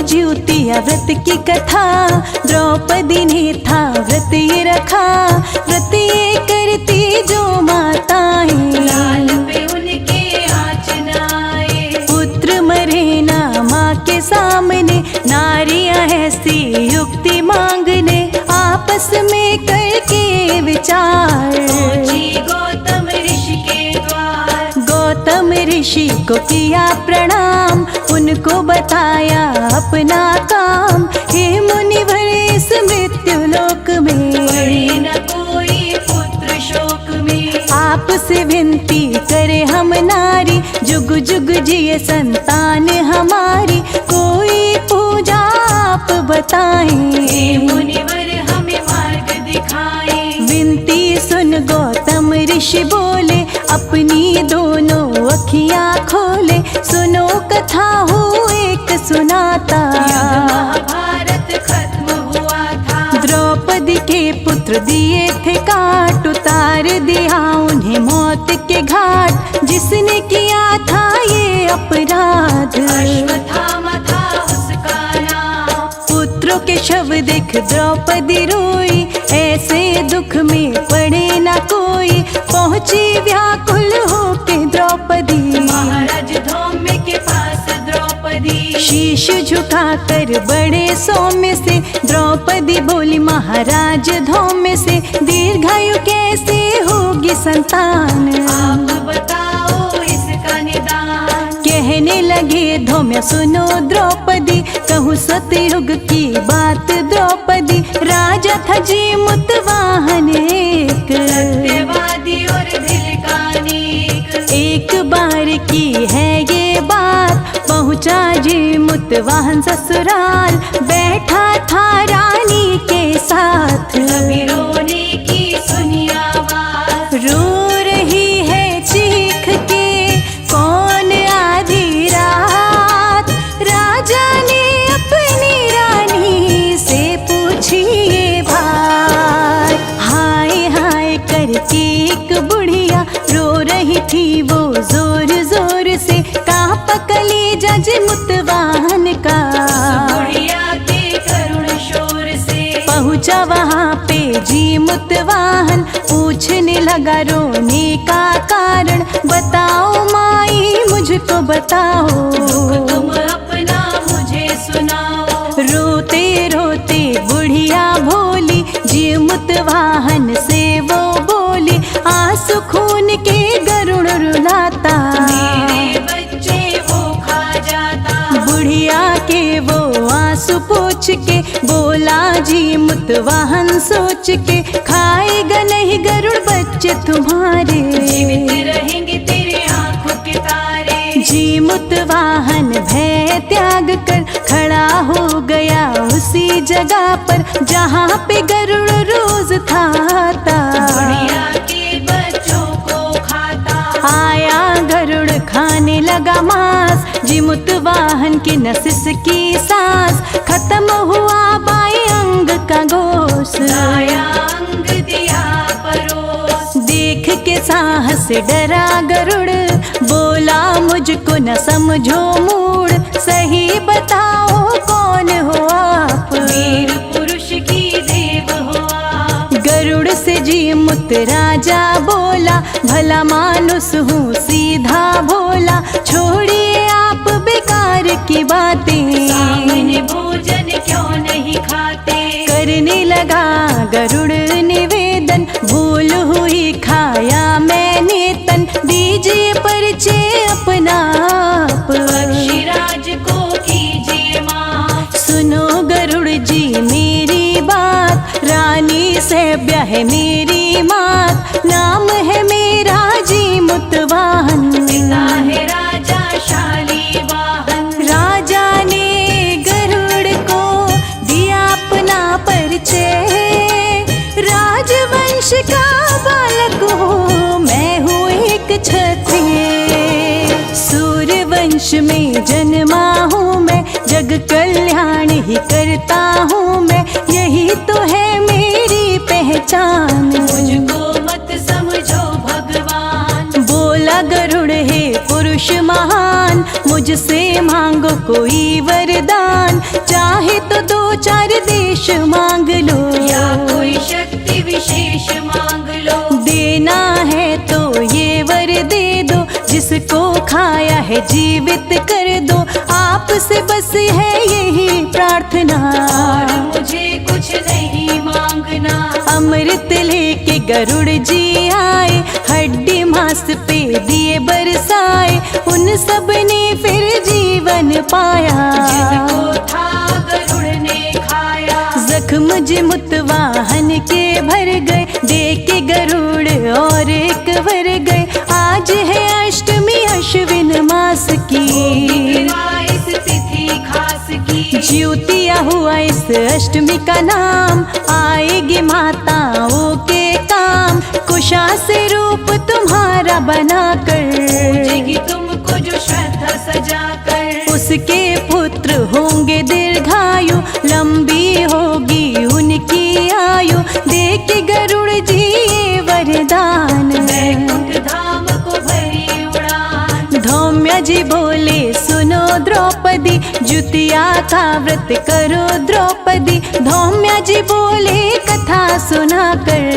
ज्योतिया व्रत की कथा, द्रौपदी ने था व्रत ये रखा। व्रत ये करती जो माताएं, लाल पे उनके आचनाए। पुत्र मरे ना माँ के सामने, नारियां ऐसी युक्ति मांगने, आपस में करके विचार पहुंची गौतम ऋषि के द्वार। गौतम ऋषि को किया प्रणाम, उनको बताया अपना काम। हे मुनिवर इस मृत्यु लोक में, पड़े न कोई पुत्र शोक में। आपसे विनती करे हम नारी, जुग जुग जिए संतान हमारी। कोई पूजा आप बताएं, हे मुनिवर हमें मार्ग दिखाएं। विनती सुन गौतम ऋषि बोले, अपनी दोनों अखियां खोले। सुनो कथा हो एक सुनाता, महाभारत खत्म हुआ था। द्रौपदी के पुत्र दिए थे काट, उतार दिया उन्हें मौत के घाट। जिसने किया था ये अपराध, अश्वत्थामा था उसका नाम। पुत्रों के शव देख द्रौपदी रोई, ऐसे दुख में पड़े ना कोई। पहुंची व्याकुल होके द्रौपदी, महाराज धौम्य के पास द्रौपदी। शीश झुकाकर बड़े सौम्य से द्रौपदी बोली, महाराज धौम्य से दीर्घायु कैसे होगी संतान। आप बताओ इसका निदान। कहने लगे धौम्य सुनो द्रौपदी, कहूँ सतयुग की बात द्रौपदी। राजा था जीमुत वाहन एक, सत्यवादी और दिल का नेक। एक बार की है ये बात, पहुँचा जीमुत वाहन ससुराल। बैठा था रानी के साथ, कभी रोने की सुनी आवाज। रो रही है चीख के कौन आधी रात। राजा ने अपनी रानी से पूछी ये बात। हाय हाय करके एक बुढ़िया रो रही थी वो जोर जोर से। कांप कलेजा जीमुत वाहन का, बुढ़िया के करुण शोर से। पहुंचा वहाँ पे जीमुत वाहन, पूछने लगा रोने का कारण। बताओ माई मुझको बताओ, तुम अपना मुझे सुनाओ। रोते रोते बुढ़िया भोली, जीमुत वाहन से वो बोली। आंसू खून के गरुड़ रुलाता, मेरे बच्चे वो खा जाता। बुढ़िया के वो आंसू पोंछ के बोला जीमुत वाहन सोच के। खाएगा नहीं गरुड़ बच्चे तुम्हारे, जीवित रहेंगे तेरे आंखों के तारे। जीमुत वाहन भय त्याग कर खड़ा हो गया उसी जगह पर, जहाँ पे गरुड़ रोज खाता। बुढ़िया के बच्चों को खाता। आया गरुड़ खाने लगा मांस, जीमुत वाहन की नसिस की सांस। खत्म हुआ बाएं अंग का गोश्त, दाया अंग दिया परोस। देख के साहस डरा गरुड़, बोला मुझको न समझो मूड। सही बताओ कौन हो आप, वीर पुरुष की देव हो आप। गरुड़ से जीमुत राजा बोला, भला मानुस हूँ सीधा भोला। छोड़िए आप बेकार की बातें, सामने भोजन क्यों नहीं खाते। करने लगा गरुड़ निवेदन, भूल हुई खाया मैंने तन। दीजिए परिचय अपना आप, पक्षीराज को कीजिए माफ। सुनो गरुड़ जी मेरी बात। रानी सैब्या है मेरी मात, नाम है मेरा जीमुत वाहन। पिता है राजा शालीवाहन। राजा ने गरुड़ को दिया अपना परिचय, राजवंश का बालक हूँ मैं हूँ एक क्षत्रिय। सूर्यवंश में जन्मा हूँ मैं, जग कल्याण ही करता हूँ मैं। यही तो है मेरी पहचान, मुझको मत समझो भगवान। बोला गरुड़ हे पुरुष महान, मुझसे मांगो कोई वरदान। मोक्ष मांग लो, या कोई शक्ति विशेष मांग लो। देना है तो ये वर दे दो, जिसको खाया है जीवित कर दो। आपसे बस है यही प्रार्थना, और मुझे कुछ नहीं मांगना। अमृत लेके गरुड़ जी आए, हड्डी मांस पे दिए बरसाए, उन सब ने फिर जीवन पाया। जिनको था गरुड़ ने खाया, जख्म जिमुत वाहन के भर गए, दे के गरुड़ और एक वर गए। आज है अष्टमी अश्विन मास की, इस तिथि खास की। ज्योतिया हुआ इस अष्टमी का नाम, आएगी माताओं के काम। कुशा से रूप तुम्हारा बनाकर, पूजेगी तुमको जो श्रद्धा सजाकर। उसके पुत्र होंगे दीर्घायु, लंबी होगी उनकी आयु। देख गरुड़ जी ये वरदान, वैकुंठ धाम को भरी उड़ान। धौम्य जी बोले सुनो द्रौपदी, जुतिया का व्रत करो द्रौपदी। धौम्य जी बोले कथा सुनाकर,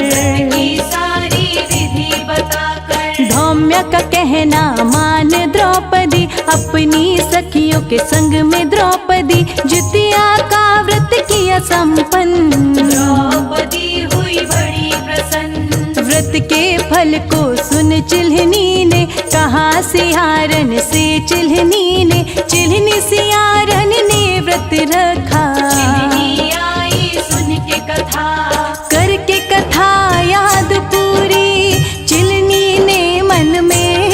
की सारी विधि बताकर। धौम्य का कहना मान द्रौपदी, अपनी सखियों के संग में द्रौपदी जुतिया का व्रत किया संपन्न। द्रौपदी हुई बड़ी प्रसन्न, व्रत के फल को सुन चिल्हनी ने, कहा सियारन से चिल्हनी ने। चिल्हनी सियारन ने व्रत रखा, चिल्हनी आई सुन के कथा। करके कथा याद पूरी, चिल्हनी ने मन में,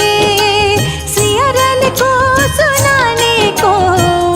सियारन को सुनाने को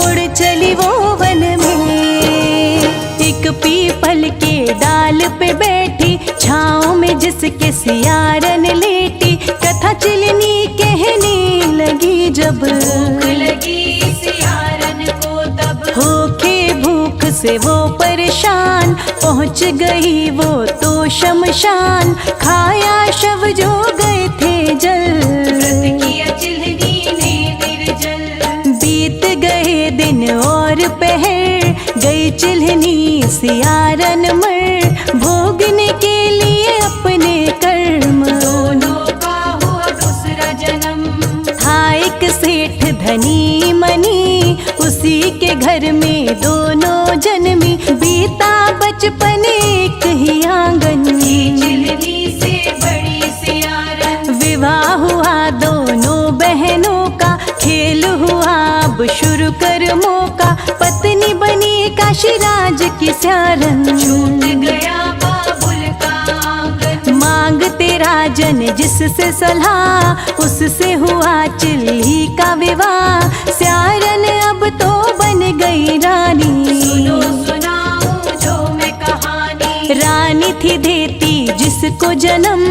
उड़ चली वो वन में। एक पीपल के डाल पे बैठी, छाँव में जिसके सियारन लेटी। कथा चिल्हनी कहने लगी जब, भूख लगी सियारन को तब। होके भूख से वो परेशान, पहुँच गई वो तो शमशान। खाया शव जो गए थे जल, व्रत किया चिल्हनी ने निर्जल। बीत गए दिन और पहर, गई चिल्हनी सियारन मर। भोगने के लिए अपने कर्म, दोनों का हुआ दूसरा जन्म। था एक सेठ धनी मनी, उसी के घर में दोनों जन्मी। बीता बचपन एक ही आंगन, चिल्हनी से बड़ी सियारन। विवाह हुआ दोनों बहनों का, खेल हुआ अब शुरू कर मौका। पत्नी बनी काशीराज की सियारन, छूट गया बाबुल का आंगन। मांगते राजन जिससे सलाह, उससे हुआ चिल्ही का विवाह। सियारन अब तो बन गई रानी, सुनो सुनाऊं जो मैं कहानी। रानी थी देती जिसको जन्म,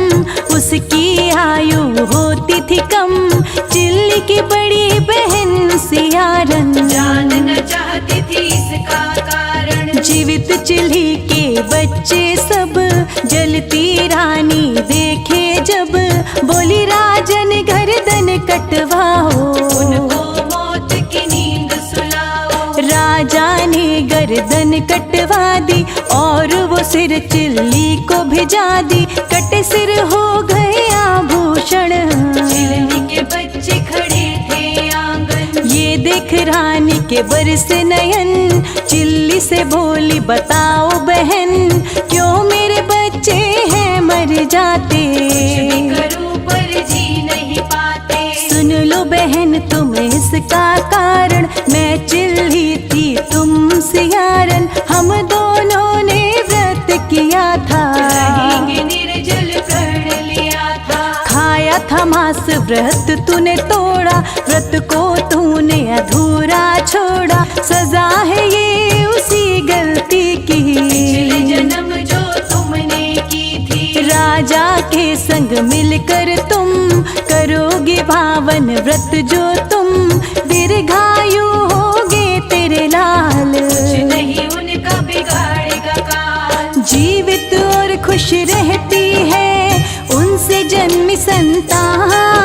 उसकी आयु होती थी कम। चिल्ली की बड़ी बहन सियारन, जानना चाहती थी इसका कारण। जीवित चिल्ही के बच्चे सब, जलती रानी देखे जब। बोली राजन गर्दन कटवाओ, उनको मौत की नींद सुलाओ। राजा ने गर्दन कटवा दी, और वो सिर चिल्ली को भिजा दी। कटे सिर हो गए आभूषण, चिल्हनी के बच्चे खड़े थे आंगन। ये देख रानी के बरस नयन। चिल्ली से बोली बताओ बहन, क्यों मेरे बच्चे हैं मर जाते। करूं पर जी नहीं पाते। सुन लो बहन तुम इसका कारण, मैं चिल्ली थी तुम सियारन। हम दोनों ने व्रत किया था, रहेंगे निर्जल कर लिया था। खाया था मांस व्रत तूने तोड़ा, व्रत को तूने अधूरा छोड़ा। सजा है ये उसी गलती की, पिछले जन्म जो तुमने की थी। राजा के संग मिलकर तुम करोगे पावन व्रत जो तुम। दीर्घायु होगे तेरे लाल, कुछ नहीं उनका बिगाड़ेगा काल। जीवित और खुश रहती है उनसे जन्मी संतान।